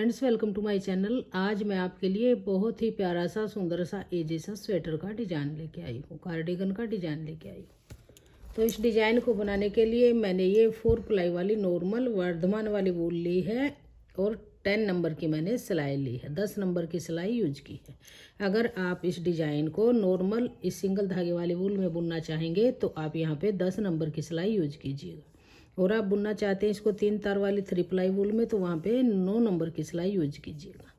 Friends, welcome to my channel. आज मैं आपके लिए बहुत ही प्यारा सा सुंदर सा एजी सा स्वेटर का डिज़ाइन लेके आई हूँ, कार्डिगन का डिज़ाइन लेके आई हूँ। तो इस डिज़ाइन को बनाने के लिए मैंने ये 4 प्लाई वाली नॉर्मल वर्धमान वाली वूल ली है और 10 नंबर की मैंने सिलाई ली है, 10 नंबर की सिलाई यूज की है। अगर आप इस डिज़ाइन को नॉर्मल इस सिंगल धागे वाली वूल में बुनना चाहेंगे तो आप यहाँ पे 10 नंबर की सिलाई यूज कीजिएगा। और आप बुनना चाहते हैं इसको 3 तार वाली 3 प्लाई वूल में तो वहाँ पे 9 नंबर की सिलाई यूज कीजिएगा।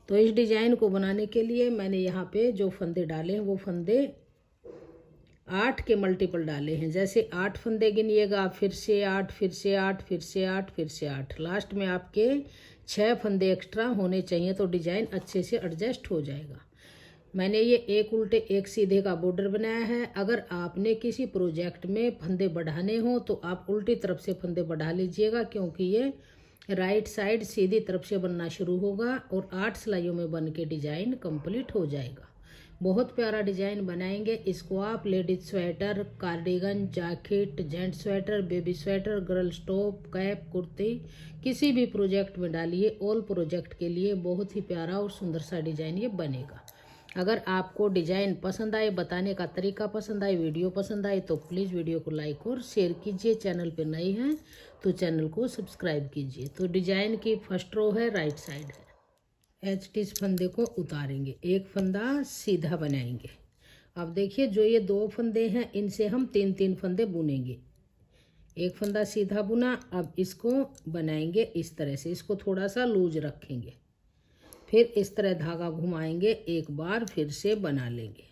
तो इस डिज़ाइन को बनाने के लिए मैंने यहाँ पे जो फंदे डाले हैं वो फंदे 8 के मल्टीपल डाले हैं। जैसे 8 फंदे गिनिएगा, फिर से 8, फिर से 8, फिर से 8, फिर से 8, लास्ट में आपके 6 फंदे एक्स्ट्रा होने चाहिए तो डिज़ाइन अच्छे से एडजस्ट हो जाएगा। मैंने ये एक उल्टे एक सीधे का बॉर्डर बनाया है। अगर आपने किसी प्रोजेक्ट में फंदे बढ़ाने हो तो आप उल्टी तरफ से फंदे बढ़ा लीजिएगा, क्योंकि ये राइट साइड सीधी तरफ से बनना शुरू होगा और 8 सिलाइयों में बन के डिज़ाइन कंप्लीट हो जाएगा। बहुत प्यारा डिज़ाइन बनाएंगे। इसको आप ladies sweater, cardigan, jacket, gent sweater, baby sweater, girls top, cap, kurti, किसी भी प्रोजेक्ट में डालिए। ऑल प्रोजेक्ट के लिए बहुत ही प्यारा और सुंदर सा डिज़ाइन ये बनेगा। अगर आपको डिज़ाइन पसंद आए, बताने का तरीका पसंद आए, वीडियो पसंद आए तो प्लीज़ वीडियो को लाइक और शेयर कीजिए। चैनल पे नए हैं तो चैनल को सब्सक्राइब कीजिए। तो डिज़ाइन की फर्स्ट रो है, राइट साइड है। इस फंदे को उतारेंगे, एक फंदा सीधा बनाएंगे। अब देखिए जो ये 2 फंदे हैं इनसे हम 3-3 फंदे बुनेंगे। एक फंदा सीधा बुना, अब इसको बनाएंगे इस तरह से, इसको थोड़ा सा लूज रखेंगे, फिर इस तरह धागा घुमाएंगे, एक बार फिर से बना लेंगे।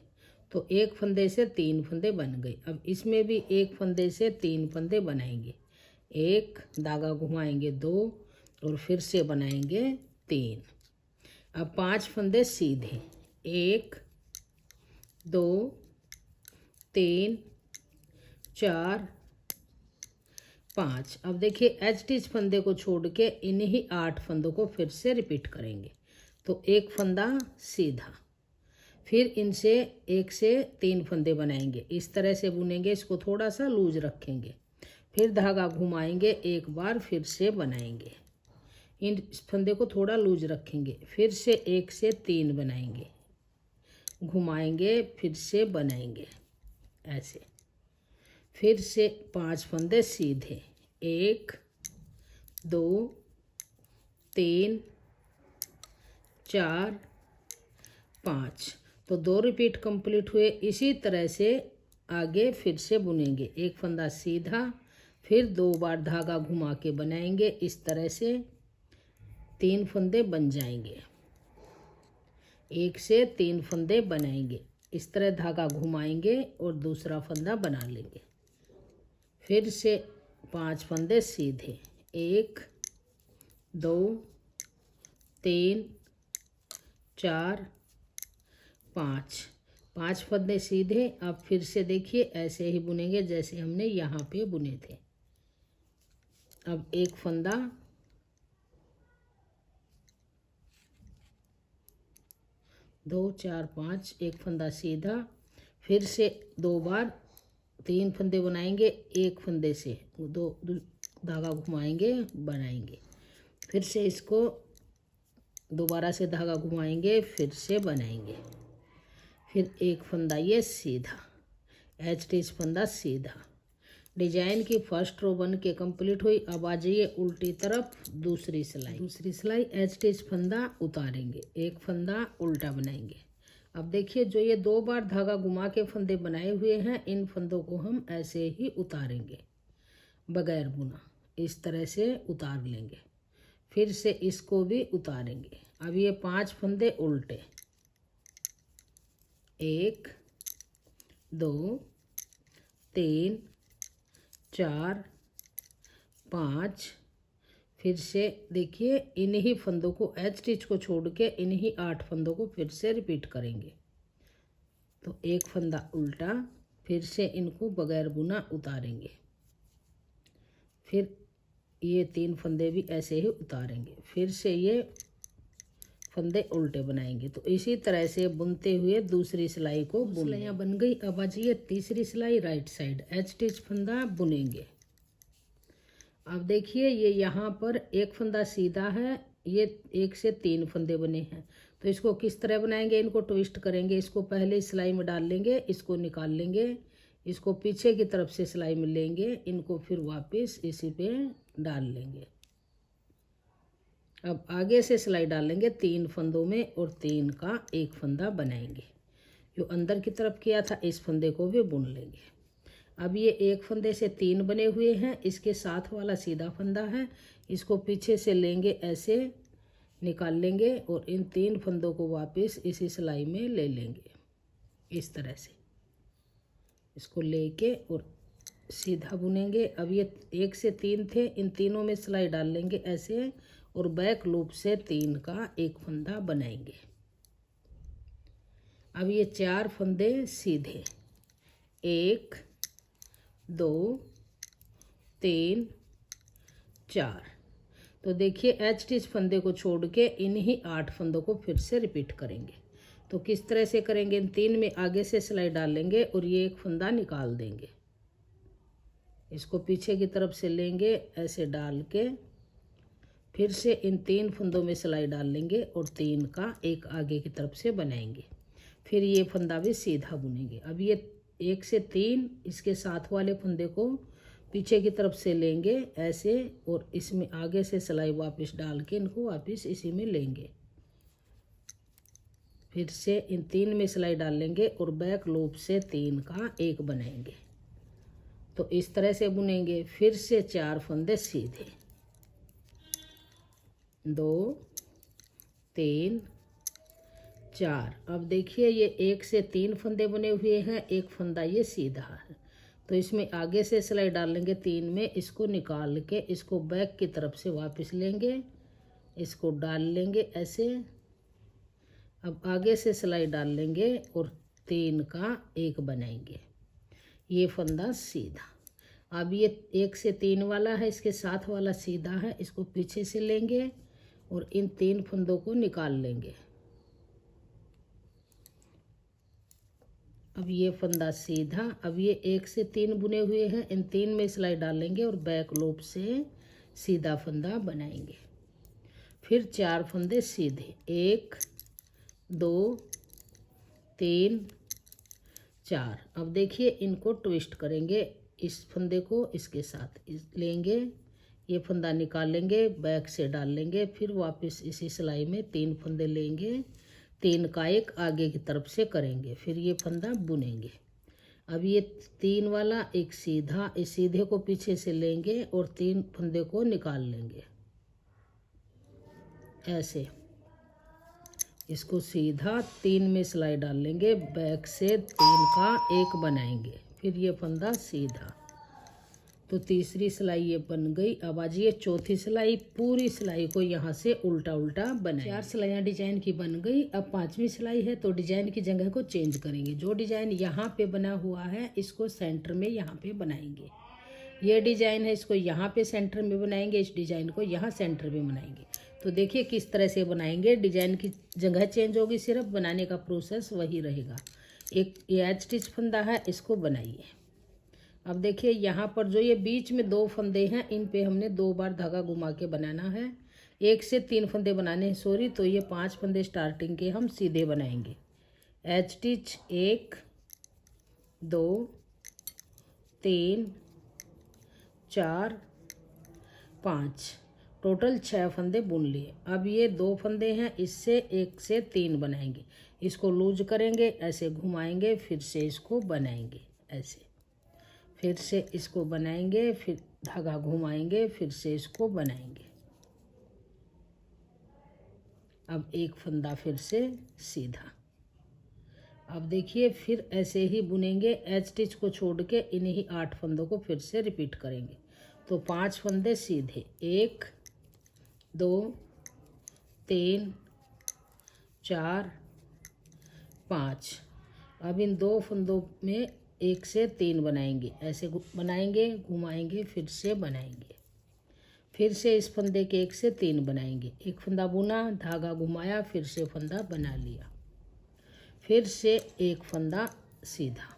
तो एक फंदे से 3 फंदे बन गए। अब इसमें भी एक फंदे से 3 फंदे बनाएंगे, एक धागा घुमाएंगे 2 और फिर से बनाएंगे 3। अब 5 फंदे सीधे, 1 2 3 4 5। अब देखिए एच फंदे को छोड़ के इन्हीं 8 फंदों को फिर से रिपीट करेंगे। तो एक फंदा सीधा, फिर इनसे 1 से 3 फंदे बनाएंगे, इस तरह से बुनेंगे, इसको थोड़ा सा लूज रखेंगे, फिर धागा घुमाएंगे, एक बार फिर से बनाएंगे, इन फंदे को थोड़ा लूज रखेंगे, फिर से 1 से 3 बनाएंगे, घुमाएंगे, फिर से बनाएंगे ऐसे, फिर से 5 फंदे सीधे, 1 2 3 4 5। तो 2 रिपीट कंप्लीट हुए। इसी तरह से आगे फिर से बुनेंगे, एक फंदा सीधा, फिर 2 बार धागा घुमा के बनाएंगे, इस तरह से 3 फंदे बन जाएंगे, 1 से 3 फंदे बनाएंगे, इस तरह धागा घुमाएंगे और दूसरा फंदा बना लेंगे, फिर से 5 फंदे सीधे, 1 2 3 4 5 फंदे सीधे। अब फिर से देखिए ऐसे ही बुनेंगे जैसे हमने यहाँ पे बुने थे। अब एक फंदा, दो 4 5, एक फंदा सीधा, फिर से 2 बार 3 फंदे बनाएंगे, एक फंदे से 2 धागा घुमाएंगे, बनाएंगे, फिर से इसको दोबारा से धागा घुमाएंगे, फिर से बनाएंगे, फिर एक फंदा ये सीधा, एच फंदा सीधा। डिजाइन की फर्स्ट रो बन के कंप्लीट हुई। अब आ जाइए उल्टी तरफ, दूसरी सिलाई एच फंदा उतारेंगे, एक फंदा उल्टा बनाएंगे। अब देखिए जो ये 2 बार धागा घुमा के फंदे बनाए हुए हैं, इन फंदों को हम ऐसे ही उतारेंगे बगैर बुना, इस तरह से उतार लेंगे, फिर से इसको भी उतारेंगे। अब ये 5 फंदे उल्टे, 1 2 3 4 5। फिर से देखिए इन्हीं फंदों को, एच को छोड़ के इन्हीं 8 फंदों को फिर से रिपीट करेंगे। तो एक फंदा उल्टा, फिर से इनको बगैर बुना उतारेंगे, फिर ये 3 फंदे भी ऐसे ही उतारेंगे, फिर से ये फंदे उल्टे बनाएंगे। तो इसी तरह से बुनते हुए दूसरी सिलाई को सिलाइयाँ बन गई। अब आ जाइए तीसरी सिलाई, राइट साइड एच फंदा बुनेंगे। अब देखिए ये यहाँ पर एक फंदा सीधा है, ये 1 से 3 फंदे बने हैं। तो इसको किस तरह बनाएंगे, इनको ट्विस्ट करेंगे। इसको पहले सिलाई में डाल लेंगे, इसको निकाल लेंगे, इसको पीछे की तरफ से सिलाई में लेंगे, इनको फिर वापस इसी पे डाल लेंगे। अब आगे से सिलाई डालेंगे 3 फंदों में और 3 का एक फंदा बनाएंगे। जो अंदर की तरफ किया था इस फंदे को भी बुन लेंगे। अब ये एक फंदे से 3 बने हुए हैं, इसके साथ वाला सीधा फंदा है, इसको पीछे से लेंगे, ऐसे निकाल लेंगे और इन 3 फंदों को वापस इसी सिलाई में ले लेंगे। इस तरह से इसको लेके और सीधा बुनेंगे। अब ये 1 से 3 थे, इन तीनों में सिलाई डाल लेंगे ऐसे और बैक लूप से 3 का एक फंदा बनाएंगे। अब ये 4 फंदे सीधे, 1 2 3 4। तो देखिए एच स्टिच फंदे को छोड़ के इन्हीं 8 फंदों को फिर से रिपीट करेंगे। तो किस तरह से करेंगे, इन 3 में आगे से सिलाई डाल लेंगे और ये एक फंदा निकाल देंगे। इसको पीछे की तरफ से लेंगे, ऐसे डाल के फिर से इन 3 फंदों में सिलाई डाल लेंगे और 3 का एक आगे की तरफ से बनाएंगे। फिर ये फंदा भी सीधा बुनेंगे। अब ये 1 से 3 इसके साथ वाले फंदे को पीछे की तरफ से लेंगे ऐसे और इसमें आगे से सिलाई वापस डाल के इनको वापस इसी में लेंगे। फिर से इन 3 में सिलाई डाल लेंगे और बैक लूप से 3 का एक बनाएंगे। तो इस तरह से बुनेंगे। फिर से 4 फंदे सीधे, 2 3 4। अब देखिए ये 1 से 3 फंदे बने हुए हैं, एक फंदा ये सीधा है। तो इसमें आगे से सिलाई डाल लेंगे 3 में, इसको निकाल के इसको बैक की तरफ से वापस लेंगे, इसको डाल लेंगे ऐसे। अब आगे से सिलाई डाल लेंगे और 3 का एक बनाएंगे। ये फंदा सीधा। अब ये 1 से 3 वाला है, इसके साथ वाला सीधा है, इसको पीछे से लेंगे और इन 3 फंदों को निकाल लेंगे। अब ये फंदा सीधा। अब ये 1 से 3 बुने हुए हैं, इन 3 में सिलाई डाल लेंगे और बैक लूप से सीधा फंदा बनाएंगे। फिर 4 फंदे सीधे, 1 2 3 4। अब देखिए इनको ट्विस्ट करेंगे, इस फंदे को इसके साथ लेंगे, ये फंदा निकाल लेंगे, बैक से डाल लेंगे, फिर वापस इसी सिलाई में 3 फंदे लेंगे, 3 का एक आगे की तरफ से करेंगे, फिर ये फंदा बुनेंगे। अब ये 3 वाला एक सीधा, इस सीधे को पीछे से लेंगे और 3 फंदे को निकाल लेंगे ऐसे। इसको सीधा 3 में सिलाई डाल लेंगे, बैक से 3 का एक बनाएंगे, फिर ये फंदा सीधा। तो तीसरी सिलाई ये बन गई। अब आज ये चौथी सिलाई, पूरी सिलाई को यहाँ से उल्टा उल्टा बनाएंगे। 4 सिलाइयाँ डिजाइन की बन गई। अब 5वीं सिलाई है, तो डिजाइन की जगह को चेंज करेंगे। जो डिजाइन यहाँ पे बना हुआ है इसको सेंटर में यहाँ पे बनाएंगे। ये डिजाइन है, इसको यहाँ पे सेंटर में बनाएंगे, इस डिजाइन को यहाँ सेंटर में बनाएंगे। तो देखिए किस तरह से बनाएंगे। डिजाइन की जगह चेंज होगी, सिर्फ बनाने का प्रोसेस वही रहेगा। एक ये एच स्टिच फंदा है, इसको बनाइए। अब देखिए यहाँ पर जो ये बीच में 2 फंदे हैं, इन पे हमने 2 बार धागा घुमा के बनाना है। 1 से 3 फंदे बनाने हैं, सॉरी। तो ये 5 फंदे स्टार्टिंग के हम सीधे बनाएंगे। एच स्टिच 1 2 3 4 5, टोटल 6 फंदे बुन लिए। अब ये 2 फंदे हैं, इससे 1 से 3 बनाएंगे। इसको लूज करेंगे, ऐसे घुमाएंगे, फिर से इसको बनाएंगे ऐसे, फिर से इसको बनाएंगे, फिर धागा घुमाएंगे, फिर से इसको बनाएंगे। अब एक फंदा फिर से सीधा। अब देखिए फिर ऐसे ही बुनेंगे। एच स्टिच को छोड़ के इन्हीं 8 फंदों को फिर से रिपीट करेंगे। तो 5 फंदे सीधे, 1 2 3 4 5। अब इन 2 फंदों में 1 से 3 बनाएंगे, ऐसे बनाएंगे, घुमाएंगे, फिर से बनाएंगे, फिर से इस फंदे के 1 से 3 बनाएंगे। एक फंदा बुना, धागा घुमाया, फिर से फंदा बना लिया, फिर से एक फंदा सीधा।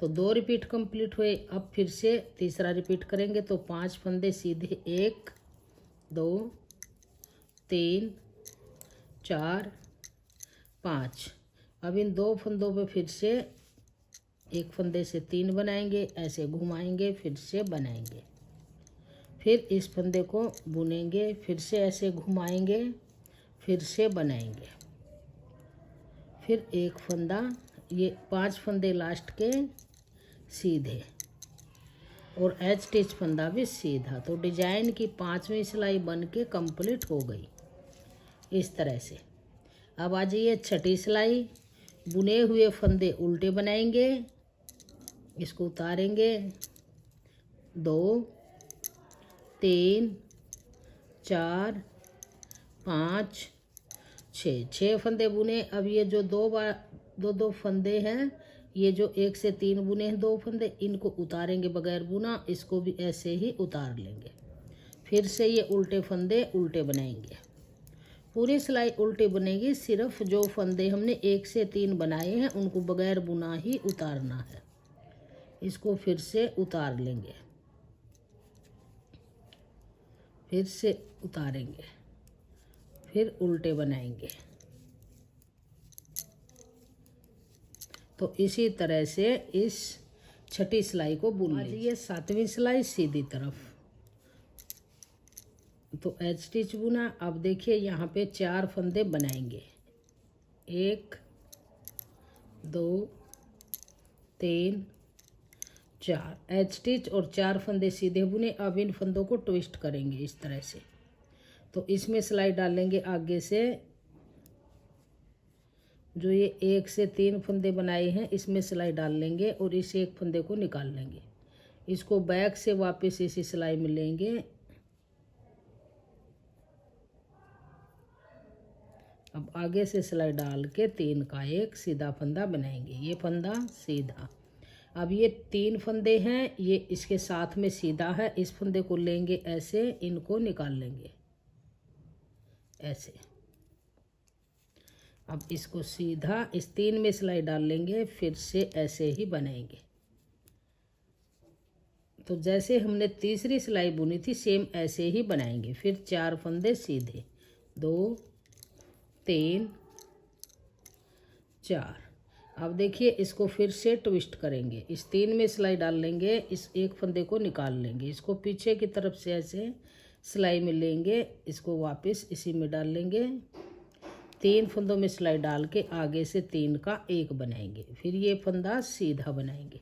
तो 2 रिपीट कंप्लीट हुए। अब फिर से तीसरा रिपीट करेंगे। तो 5 फंदे सीधे, 1 2 3 4 5। अब इन 2 फंदों पे फिर से एक फंदे से 3 बनाएंगे, ऐसे घुमाएंगे, फिर से बनाएंगे, फिर इस फंदे को बुनेंगे, फिर से ऐसे घुमाएंगे, फिर से बनाएंगे, फिर एक फंदा, ये 5 फंदे लास्ट के सीधे और एच स्टिच फंदा भी सीधा। तो डिजाइन की 5वीं सिलाई बन के कंप्लीट हो गई इस तरह से। अब आ जाइए 6ठी सिलाई। बुने हुए फंदे उल्टे बनाएंगे, इसको उतारेंगे, 2 3 4 5 6 फंदे बुने। अब ये जो 2 फंदे हैं, ये जो 1 से 3 बुने हैं 2 फंदे, इनको उतारेंगे बगैर बुना, इसको भी ऐसे ही उतार लेंगे। फिर से ये उल्टे फंदे उल्टे बनाएंगे, पूरी सिलाई उल्टी बनेगी। सिर्फ जो फंदे हमने 1 से 3 बनाए हैं उनको बगैर बुना ही उतारना है। इसको फिर से उतार लेंगे, फिर से उतारेंगे, फिर उल्टे बनाएंगे। तो इसी तरह से इस 6ठी सिलाई को बुन लेंगे। ये 7वीं सिलाई सीधी तरफ। तो एच स्टिच बुना। अब देखिए यहाँ पे 4 फंदे बनाएंगे, 1 2 3 4 एच स्टिच और 4 फंदे सीधे बुने। अब इन फंदों को ट्विस्ट करेंगे इस तरह से। तो इसमें सिलाई डालेंगे आगे से, जो ये 1 से 3 फंदे बनाए हैं इसमें सिलाई डाल लेंगे और इस एक फंदे को निकाल लेंगे। इसको बैक से वापस इसी सिलाई में लेंगे। अब आगे से सिलाई डाल के 3 का एक सीधा फंदा बनाएंगे, ये फंदा सीधा। अब ये 3 फंदे हैं, ये इसके साथ में सीधा है, इस फंदे को लेंगे ऐसे, इनको निकाल लेंगे ऐसे। अब इसको सीधा इस 3 में सिलाई डाल लेंगे, फिर से ऐसे ही बनाएंगे। तो जैसे हमने तीसरी सिलाई बुनी थी सेम ऐसे ही बनाएंगे। फिर 4 फंदे सीधे, 2 3 4। अब देखिए इसको फिर से ट्विस्ट करेंगे, इस 3 में सिलाई डाल लेंगे, इस एक फंदे को निकाल लेंगे, इसको पीछे की तरफ से ऐसे सिलाई में लेंगे, इसको वापस इसी में डाल लेंगे। 3 फंदों में सिलाई डाल के आगे से 3 का एक बनाएंगे, फिर ये फंदा सीधा बनाएंगे।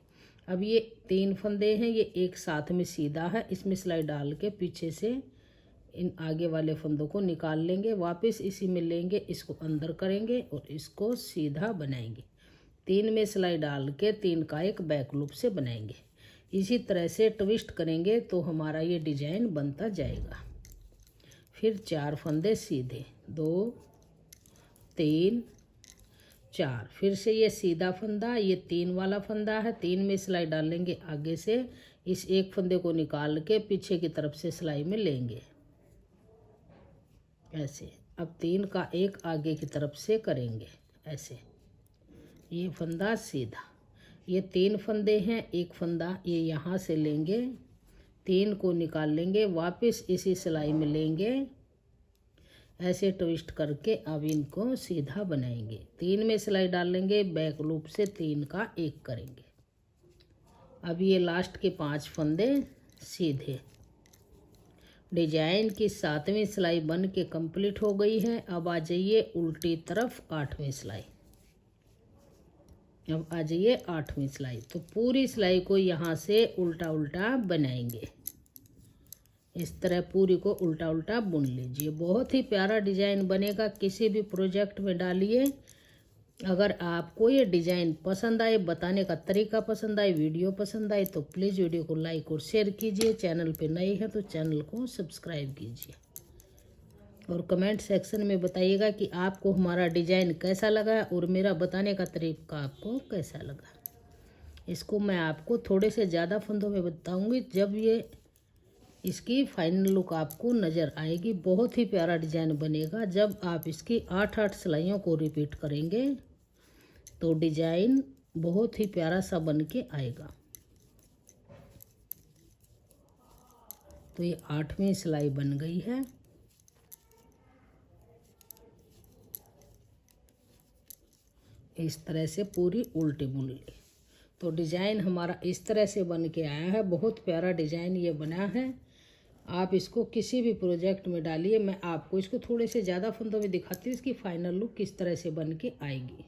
अब ये 3 फंदे हैं, ये एक साथ में सीधा है, इसमें सिलाई डाल के पीछे से इन आगे वाले फंदों को निकाल लेंगे, वापस इसी में लेंगे, इसको अंदर करेंगे और इसको सीधा बनाएंगे। 3 में सिलाई डाल के 3 का एक बैक लूप से बनाएंगे। इसी तरह से ट्विस्ट करेंगे तो हमारा ये डिजाइन बनता जाएगा। फिर 4 फंदे सीधे, 2 3 4। फिर से ये सीधा फंदा, ये 3 वाला फंदा है, 3 में सिलाई डाल लेंगे आगे से, इस एक फंदे को निकाल के पीछे की तरफ से सिलाई में लेंगे ऐसे। अब 3 का एक आगे की तरफ से करेंगे ऐसे, ये फंदा सीधा। ये 3 फंदे हैं, एक फंदा ये यहाँ से लेंगे, 3 को निकाल लेंगे, वापस इसी सिलाई में लेंगे, ऐसे ट्विस्ट करके अब इनको सीधा बनाएंगे। 3 में सिलाई डाल लेंगे, बैक लूप से 3 का एक करेंगे। अब ये लास्ट के 5 फंदे सीधे। डिजाइन की 7वीं सिलाई बन के कंप्लीट हो गई है। अब आ जाइए उल्टी तरफ 8वीं सिलाई। अब आ जाइए 8वीं सिलाई। तो पूरी सिलाई को यहाँ से उल्टा उल्टा बनाएंगे, इस तरह पूरी को उल्टा उल्टा बुन लीजिए। बहुत ही प्यारा डिजाइन बनेगा, किसी भी प्रोजेक्ट में डालिए। अगर आपको ये डिजाइन पसंद आए, बताने का तरीका पसंद आए, वीडियो पसंद आए तो प्लीज़ वीडियो को लाइक और शेयर कीजिए। चैनल पे नए हैं तो चैनल को सब्सक्राइब कीजिए और कमेंट सेक्शन में बताइएगा कि आपको हमारा डिजाइन कैसा लगा और मेरा बताने का तरीका आपको कैसा लगा। इसको मैं आपको थोड़े से ज़्यादा फंदों में बताऊंगी, जब ये इसकी फाइनल लुक आपको नज़र आएगी। बहुत ही प्यारा डिजाइन बनेगा। जब आप इसकी 8-8 सिलाइयों को रिपीट करेंगे तो डिजाइन बहुत ही प्यारा सा बन के आएगा। तो ये 8वीं सिलाई बन गई है। इस तरह से पूरी उल्टी बुन ली। तो डिज़ाइन हमारा इस तरह से बन के आया है। बहुत प्यारा डिज़ाइन ये बना है। आप इसको किसी भी प्रोजेक्ट में डालिए। मैं आपको इसको थोड़े से ज़्यादा फंदों में दिखाती हूँ इसकी फाइनल लुक किस तरह से बन के आएगी।